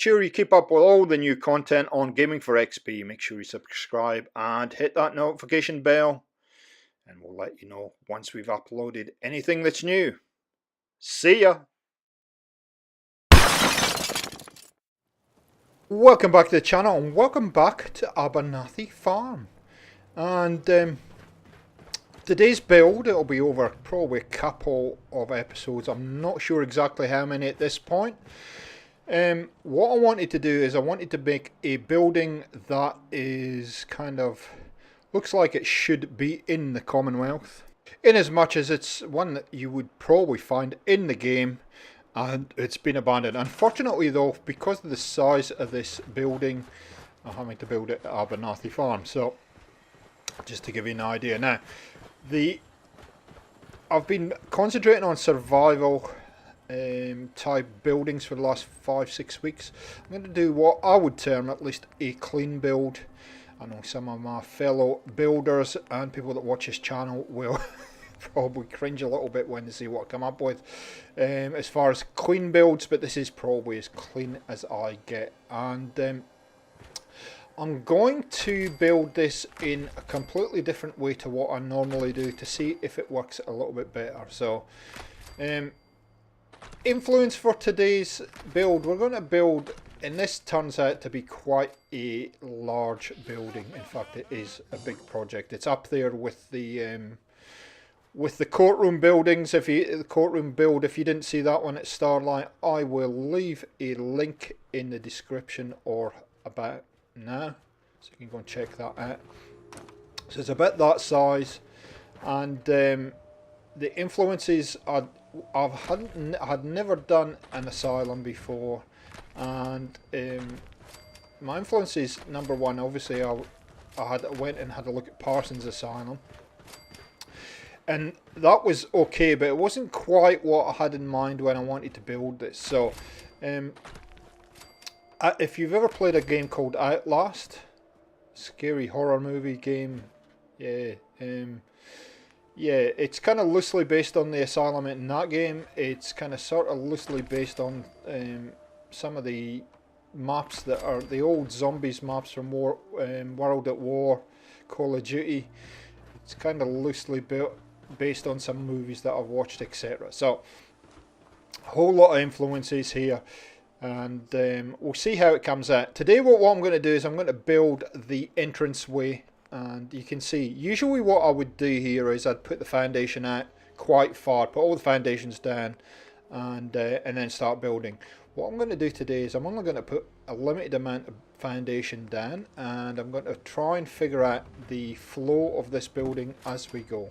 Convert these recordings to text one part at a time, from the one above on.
sure you keep up with all the new content on Gaming for XP. Make sure you subscribe and hit that notification bell, and we'll let you know once we've uploaded anything that's new. See ya! Welcome back to the channel, and welcome back to Abernathy Farm. And today's build, it'll be over probably a couple of episodes. I'm not sure exactly how many at this point. What I wanted to do is I wanted to make a building that is kind of looks like it should be in the Commonwealth, in as much as it's one that you would probably find in the game and it's been abandoned. Unfortunately though, because of the size of this building, I'm having to build it at Abernathy Farm. So just to give you an idea now, I've been concentrating on survival type buildings for the last 5-6 weeks. I'm going to do what I would term at least a clean build. I know some of my fellow builders and people that watch this channel will probably cringe a little bit when they see what I come up with as far as clean builds, but this is probably as clean as I get. And I'm going to build this in a completely different way to what I normally do to see if it works a little bit better. So influence for today's build, we're going to build, and this turns out to be quite a large building. In fact, it is a big project. It's up there with the courtroom buildings. The courtroom build, if you didn't see that one at Starlight, I will leave a link in the description or about now, so you can go and check that out. So it's about that size, and the influences are I had never done an asylum before, and my influences, number one, obviously I went and had a look at Parsons Asylum, and that was okay, but it wasn't quite what I had in mind when I wanted to build this. So if you've ever played a game called Outlast, scary horror movie game, yeah, it's kind of loosely based on the asylum in that game. It's kind of sort of loosely based on some of the maps that are the old zombies maps from World at War, Call of Duty. It's kind of loosely based on some movies that I've watched, etc. So a whole lot of influences here, and we'll see how it comes out. Today what I'm going to do is I'm going to build the entranceway. And you can see, usually what I would do here is I'd put the foundation out quite far, put all the foundations down, and then start building. What I'm going to do today is I'm only going to put a limited amount of foundation down, and I'm going to try and figure out the flow of this building as we go.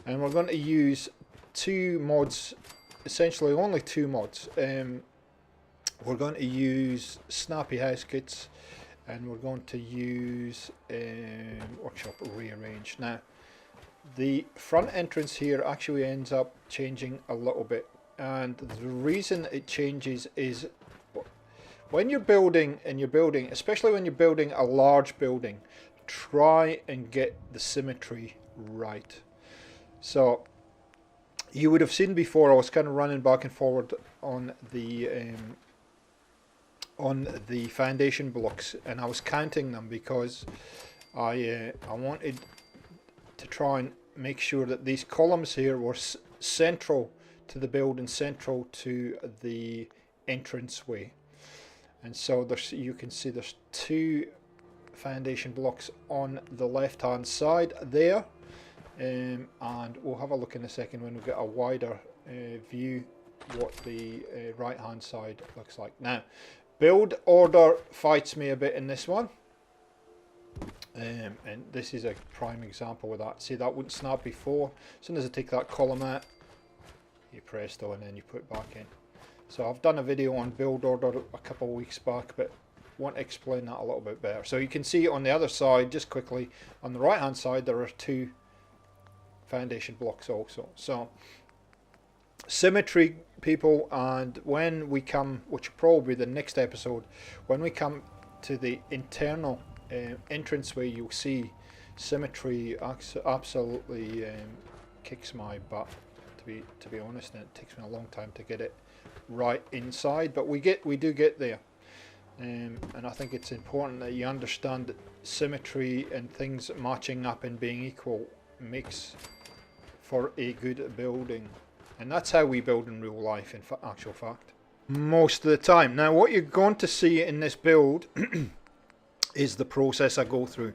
And we're going to use two mods, essentially only two mods. We're going to use Snappy House Kits, and we're going to use Workshop Rearrange. Now, the front entrance here actually ends up changing a little bit, and the reason it changes is when you're building, especially when you're building a large building, try and get the symmetry right. So you would have seen before I was kind of running back and forward on the foundation blocks, and I was counting them because I wanted to try and make sure that these columns here were central to the build and central to the entranceway. And so you can see there's two foundation blocks on the left hand side there, and we'll have a look in a second when we get a wider view what the right hand side looks like. Now, build order fights me a bit in this one, and this is a prime example of that. See, that wouldn't snap before. As soon as I take that column out, you presto, and then you put it back in. So I've done a video on build order a couple of weeks back, but want to explain that a little bit better. So you can see on the other side, just quickly, on the right hand side there are two foundation blocks also. So symmetry, people, and when we come, which will probably be the next episode, when we come to the internal entranceway, you'll see symmetry absolutely kicks my butt, to be honest, and it takes me a long time to get it right inside, but we do get there. and I think it's important that you understand that symmetry and things matching up and being equal makes for a good building, and that's how we build in real life in actual fact most of the time. Now what you're going to see in this build is the process I go through,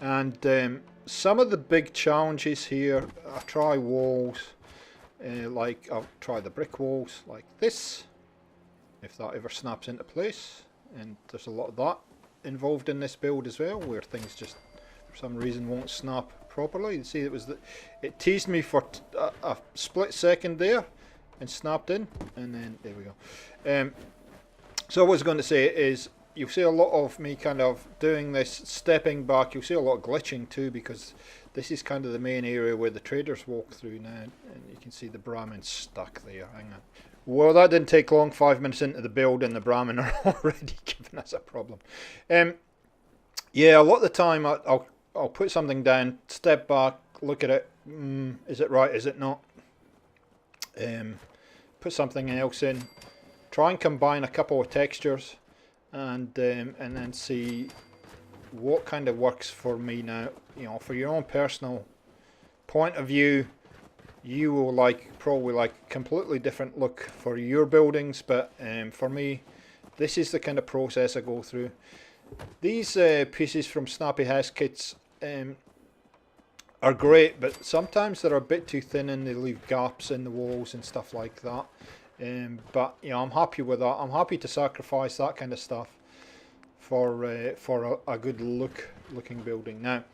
and some of the big challenges here, I try walls, like I'll try the brick walls like this, if that ever snaps into place, and there's a lot of that involved in this build as well, where things just for some reason won't snap properly. You see, it teased me for a split second there and snapped in, and then there we go. So what I was going to say is, you'll see a lot of me kind of doing this, stepping back. You'll see a lot of glitching too, because this is kind of the main area where the traders walk through now, and you can see the Brahmin stuck there. Hang on. Well, that didn't take long. 5 minutes into the build and the Brahmin are already giving us a problem. Yeah, a lot of the time I'll put something down, step back, look at it. Is it right? Is it not? Put something else in. Try and combine a couple of textures, and then see what kind of works for me now. You know, for your own personal point of view, you will probably like completely different look for your buildings, but for me, this is the kind of process I go through. These pieces from Snappy House kits are great, but sometimes they're a bit too thin and they leave gaps in the walls and stuff like that. But you know, I'm happy with that. I'm happy to sacrifice that kind of stuff for a good looking building. Now,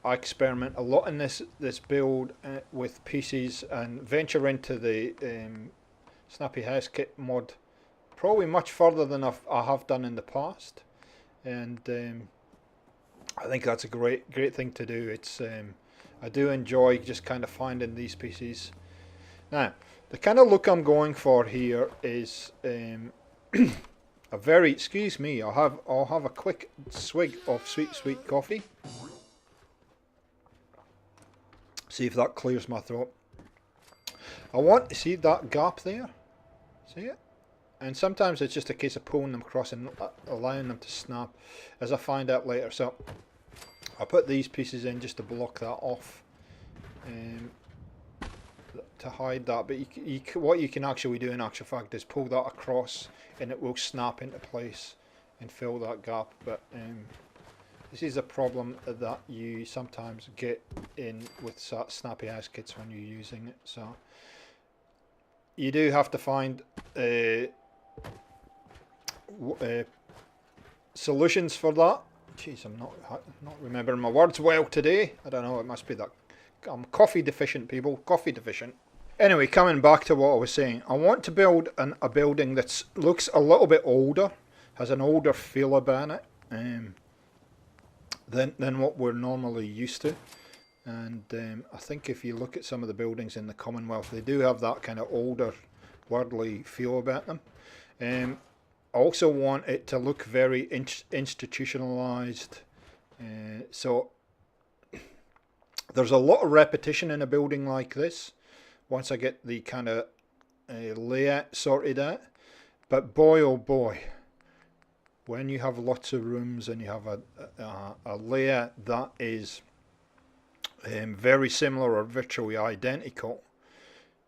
I experiment a lot in this build with pieces and venture into the Snappy House Kit mod probably much further than I have done in the past, and I think that's a great thing to do. It's I do enjoy just kind of finding these pieces. Now, the kind of look I'm going for here is a very, excuse me, I'll have a quick swig of sweet coffee. See if that clears my throat. I want to see that gap there. See it? And sometimes it's just a case of pulling them across and allowing them to snap, as I find out later. So I'll put these pieces in just to block that off, to hide that. But what you can actually do in actual fact is pull that across and it will snap into place and fill that gap. But this is a problem that you sometimes get in with Snappy House kits when you're using it. So you do have to find solutions for that. Jeez, I'm not remembering my words well today. I don't know, it must be that I'm coffee deficient, people. Coffee deficient. Anyway, coming back to what I was saying, I want to build a building that looks a little bit older, has an older feel about it, than what we're normally used to. And I think if you look at some of the buildings in the Commonwealth, they do have that kind of older, worldly feel about them. I also want it to look very institutionalized. So there's a lot of repetition in a building like this once I get the kind of layout sorted out. But boy oh boy, when you have lots of rooms and you have a layout that is very similar or virtually identical,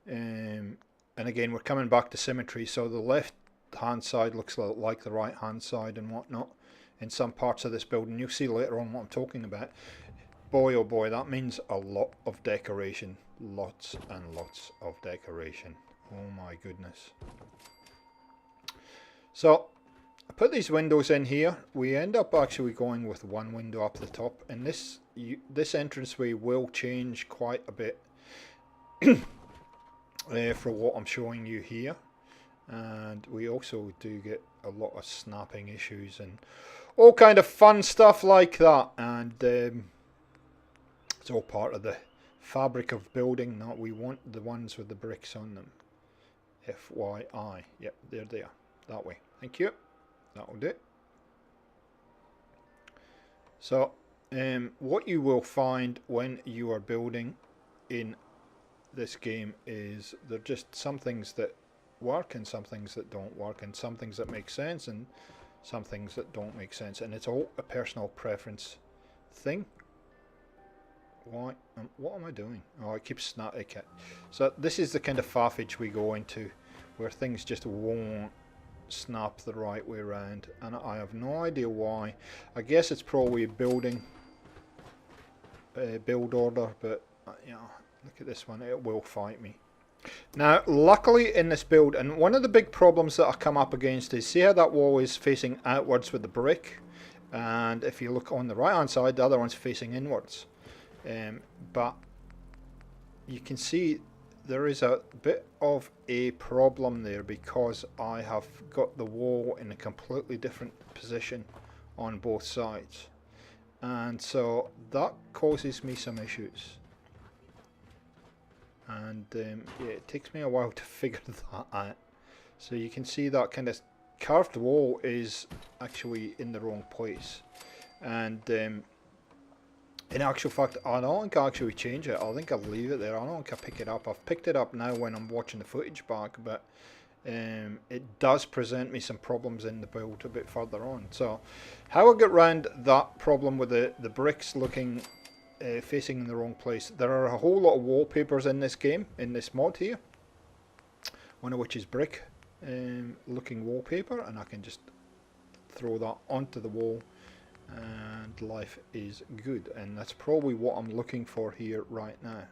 and again we're coming back to symmetry, so the left hand side looks like the right hand side and whatnot in some parts of this building. You'll see later on what I'm talking about. Boy oh boy, that means a lot of decoration, lots and lots of decoration. Oh my goodness. So I put these windows in here. We end up actually going with one window up the top, and this entranceway will change quite a bit for what I'm showing you here. And we also do get a lot of snapping issues and all kind of fun stuff like that, and it's all part of the fabric of building. Not we want the ones with the bricks on them. FYI. Yep, they're there. That way. Thank you. That'll do. So what you will find when you are building in this game is there are just some things that work and some things that don't work, and some things that make sense and some things that don't make sense, and it's all a personal preference thing. Why? What am I doing? Oh, it keeps snapping. Okay. So this is the kind of faffage we go into, where things just won't snap the right way around, and I have no idea why. I guess it's probably a build order, but you know, look at this one. It will fight me. Now, luckily in this build, and one of the big problems that I come up against is, see how that wall is facing outwards with the brick, and if you look on the right hand side, the other one's facing inwards. But you can see there is a bit of a problem there, because I have got the wall in a completely different position on both sides, and so that causes me some issues. And yeah, it takes me a while to figure that out. So you can see that kind of carved wall is actually in the wrong place, and in actual fact, I don't think I'll actually change it. I think I'll leave it there. I don't think I'll pick it up. I've picked it up now when I'm watching the footage back, but it does present me some problems in the build a bit further on. So how I get around that problem with the bricks looking facing in the wrong place, there are a whole lot of wallpapers in this game, in this mod here, one of which is brick looking wallpaper, and I can just throw that onto the wall and life is good, and that's probably what I'm looking for here right now.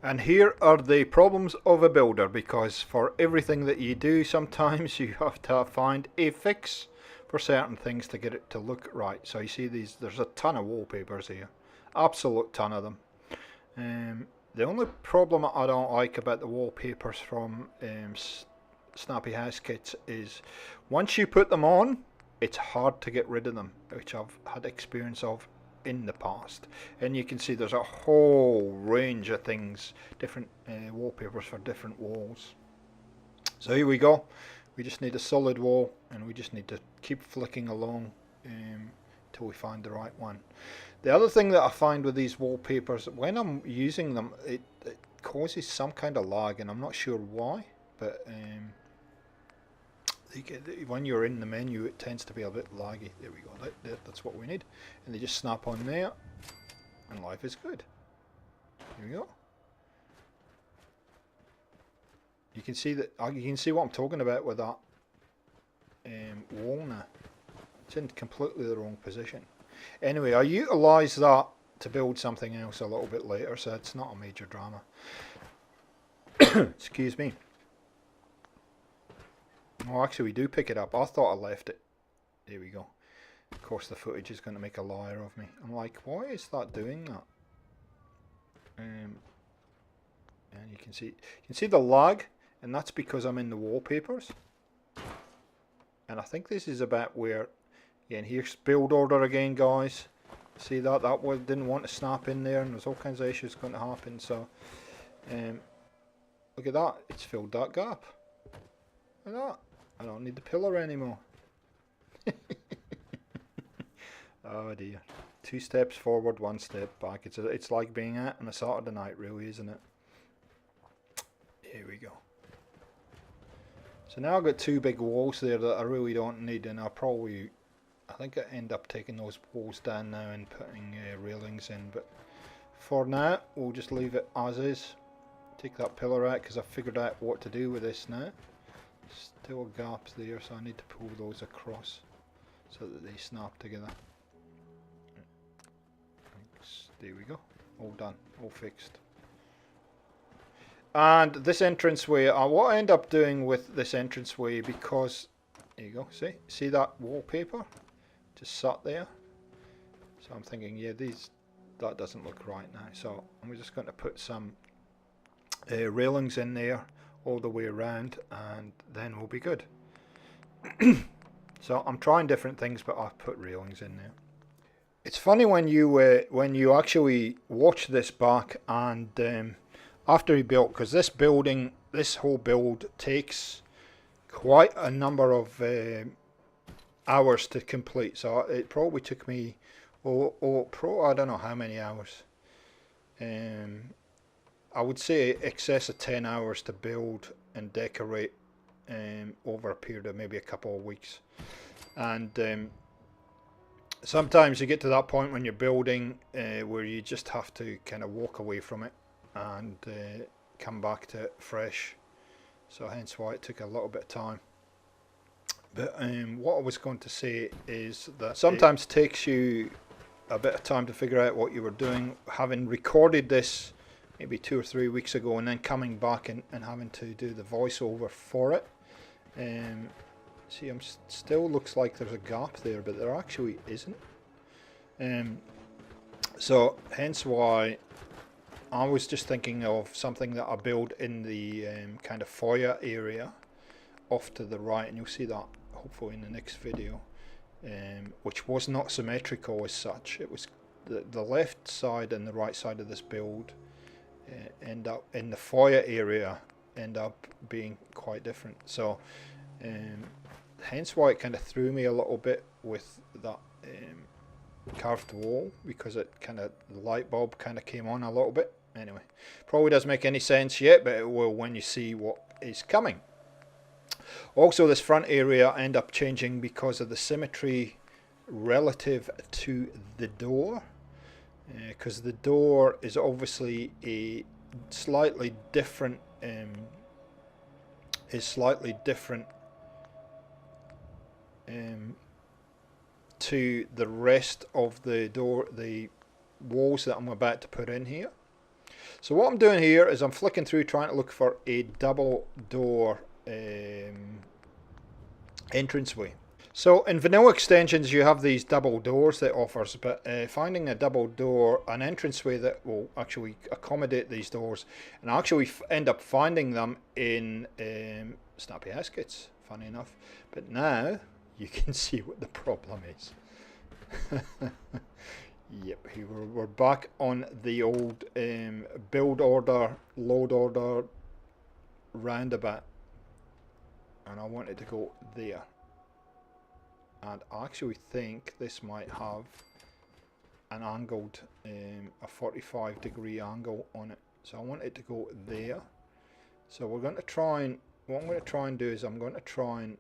And here are the problems of a builder, because for everything that you do, sometimes you have to find a fix for certain things to get it to look right. So you see these, there's a ton of wallpapers here, absolute ton of them. The only problem I don't like about the wallpapers from Snappy House kits is once you put them on, it's hard to get rid of them, which I've had experience of in the past. And you can see there's a whole range of things, different wallpapers for different walls. So here we go. We just need a solid wall, and we just need to keep flicking along till we find the right one. The other thing that I find with these wallpapers, when I'm using them, it causes some kind of lag, and I'm not sure why, but when you're in the menu, it tends to be a bit laggy. There we go. That's what we need, and they just snap on there, and life is good. Here we go. You can see that. You can see what I'm talking about with that wall now. It's in completely the wrong position. Anyway, I utilise that to build something else a little bit later, so it's not a major drama. Excuse me. Oh, actually we do pick it up. I thought I left it. There we go. Of course the footage is going to make a liar of me. I'm like, why is that doing that? And you can see the lag, and that's because I'm in the wallpapers. And I think this is about where, again, here's build order again, guys. See that one didn't want to snap in there, and there's all kinds of issues going to happen. So look at that, it's filled that gap. Look at that. I don't need the pillar anymore. Oh dear. 2 steps forward, 1 step back. It's like being out on a Saturday night, really, isn't it? Here we go. So now I've got 2 big walls there that I really don't need, and I think I end up taking those walls down now and putting railings in, but for now we'll just leave it as is. Take that pillar out because I've figured out what to do with this now. Still gaps there, so I need to pull those across so that they snap together. There we go, all done, all fixed. And this entranceway, what I end up doing with this entranceway, because there you go, see that wallpaper just sat there, so I'm thinking, yeah, that doesn't look right now, so I'm just going to put some railings in there all the way around, and then we'll be good. So I'm trying different things, but I've put railings in there. It's funny when you actually watch this back, and after he built, because this whole build takes quite a number of hours to complete. So it probably took me I don't know how many hours. I would say excess of 10 hours to build and decorate over a period of maybe a couple of weeks. And sometimes you get to that point when you're building where you just have to kind of walk away from it and come back to it fresh. So hence why it took a little bit of time. But what I was going to say is that sometimes it takes you a bit of time to figure out what you were doing. Having recorded this maybe 2 or 3 weeks ago and then coming back and having to do the voiceover for it. See, still looks like there's a gap there, but there actually isn't. So hence why I was just thinking of something that I build in the kind of foyer area off to the right, and you'll see that hopefully in the next video, which was not symmetrical as such. It was the left side and the right side of this build end up in the foyer area end up being quite different. So hence why it kind of threw me a little bit with that carved wall, because it kind of, the light bulb kind of came on a little bit. Anyway, probably doesn't make any sense yet, but it will when you see what is coming. Also, this front area end up changing because of the symmetry relative to the door, because the door is obviously a slightly different to the rest of the door, the walls that I'm about to put in here. So what I'm doing here is I'm flicking through trying to look for a double door entranceway. So in vanilla extensions you have these double doors that it offers, but finding a double door, an entranceway that will actually accommodate these doors, and I actually end up finding them in Snappy Haskets, funny enough. But now you can see what the problem is. Yep, we're back on the old build order, load order roundabout, and I wanted to go there. And I actually think this might have an angled, a 45-degree angle on it. So I want it to go there. So we're going to try and, what I'm going to try and do is I'm going to try and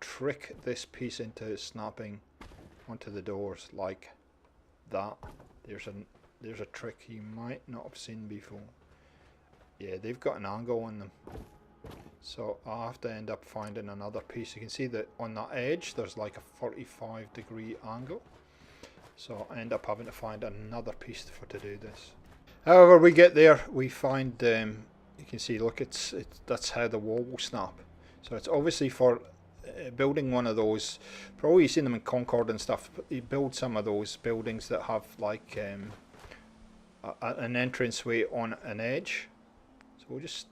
trick this piece into snapping onto the doors like that. There's a trick you might not have seen before. Yeah, they've got an angle on them. So I have to end up finding another piece. You can see that on that edge there's like a 45-degree angle. So I end up having to find another piece to do this. However, we get there, we find, you can see, look, that's how the wall will snap. So it's obviously for building one of those, probably you've seen them in Concord and stuff, you build some of those buildings that have like an entranceway on an edge. So we'll just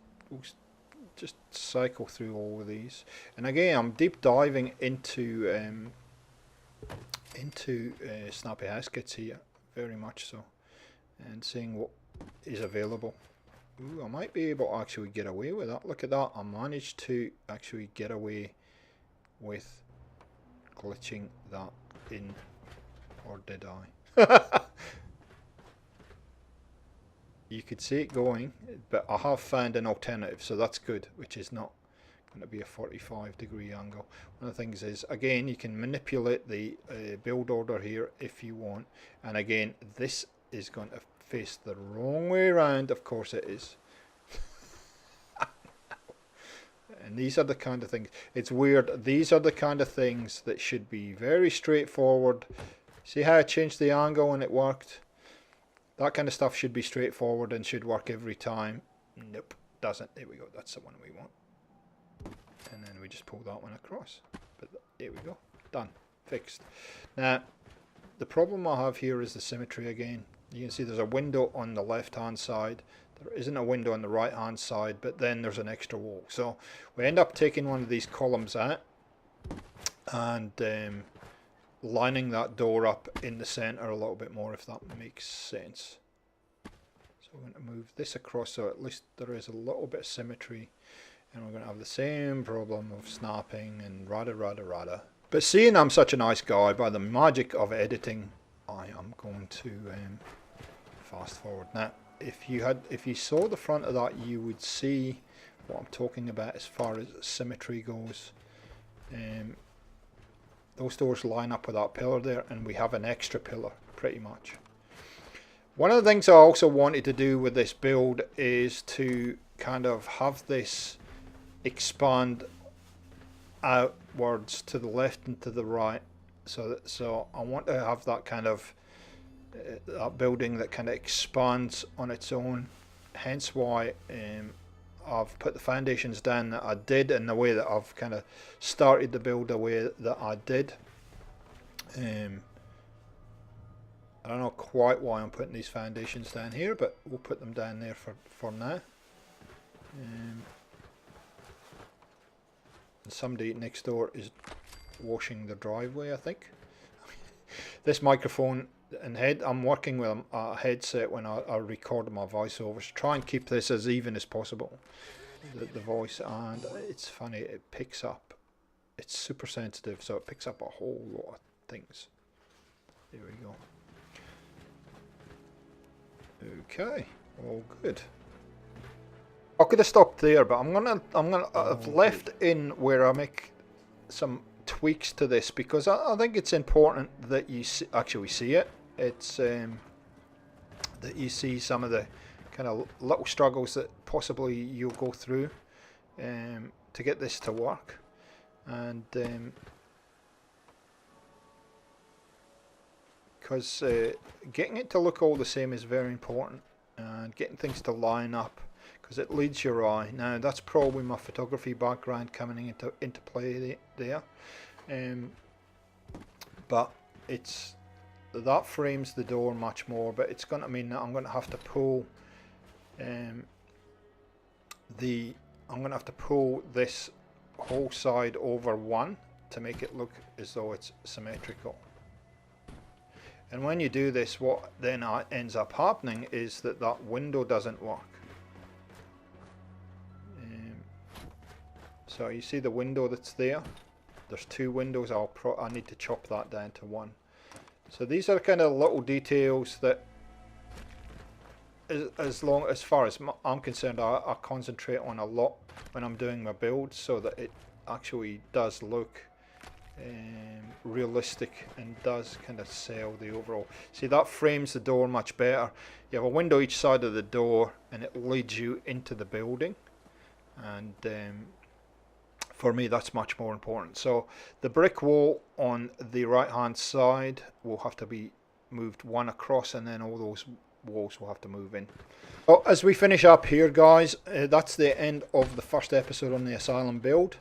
cycle through all of these, and again I'm deep diving into Snappy Haskets here, very much so, and seeing what is available. Ooh, I might be able to actually get away with that. Look at that, I managed to actually get away with glitching that in, or did I? You could see it going, but I have found an alternative, so that's good, which is not going to be a 45-degree angle. One of the things is, again, you can manipulate the build order here if you want, and again, this is going to face the wrong way around, of course it is. And these are the kind of things, it's weird, these are the kind of things that should be very straightforward. See how I changed the angle and it worked? That kind of stuff should be straightforward and should work every time. Nope, doesn't. There we go, that's the one we want. And then we just pull that one across. But there we go, done, fixed. Now, the problem I have here is the symmetry again. You can see there's a window on the left hand side. There isn't a window on the right hand side, but then there's an extra wall. So we end up taking one of these columns out and lining that door up in the center a little bit more, if that makes sense. So we're going to move this across so at least there is a little bit of symmetry, and we're going to have the same problem of snapping and rada. But seeing I'm such a nice guy, by the magic of editing, I am going to fast forward. Now if you saw the front of that, you would see, what I'm talking about as far as symmetry goes. Those doors line up with that pillar there, and we have an extra pillar pretty much. One of the things I also wanted to do with this build is to kind of have this expand outwards to the left and to the right, so I want to have that kind of that building that kind of expands on its own, hence why I've put the foundations down that I did, and the way that I've kind of started the build the way that I did. I don't know quite why I'm putting these foundations down here, but we'll put them down there for now. Somebody next door is washing the driveway, I think. This microphone and head, I'm working with a headset when I record my voiceovers to try and keep this as even as possible, the voice, and it's funny, it picks up, it's super sensitive, so it picks up a whole lot of things. There we go. Okay, all good. I could have stopped there, but I've left in where I make some tweaks to this, because I think it's important that you actually see it. It's that you see some of the kind of little struggles that possibly you'll go through to get this to work, and because getting it to look all the same is very important, and getting things to line up, because it leads your eye. Now that's probably my photography background coming into play there, but it's that frames the door much more, but it's going to mean that I'm going to have to pull this whole side over one to make it look as though it's symmetrical. And when you do this, what then ends up happening is that window doesn't work. So you see the window that's there? There's two windows. I need to chop that down to one. So these are kind of little details that, as far as I'm concerned, I concentrate on a lot when I'm doing my build, so that it actually does look realistic and does kind of sell the overall. See, that frames the door much better. You have a window each side of the door, and it leads you into the building, and for me that's much more important. So the brick wall on the right hand side will have to be moved one across, and then all those walls will have to move in. So as we finish up here, guys, that's the end of the first episode on the Asylum build.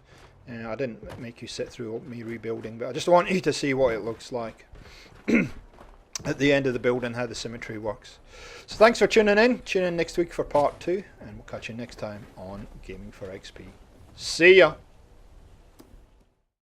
I didn't make you sit through me rebuilding, but I just want you to see what it looks like at the end of the build and how the symmetry works. So thanks for tuning in. Tune in next week for part 2, and we'll catch you next time on Gaming for XP. See ya!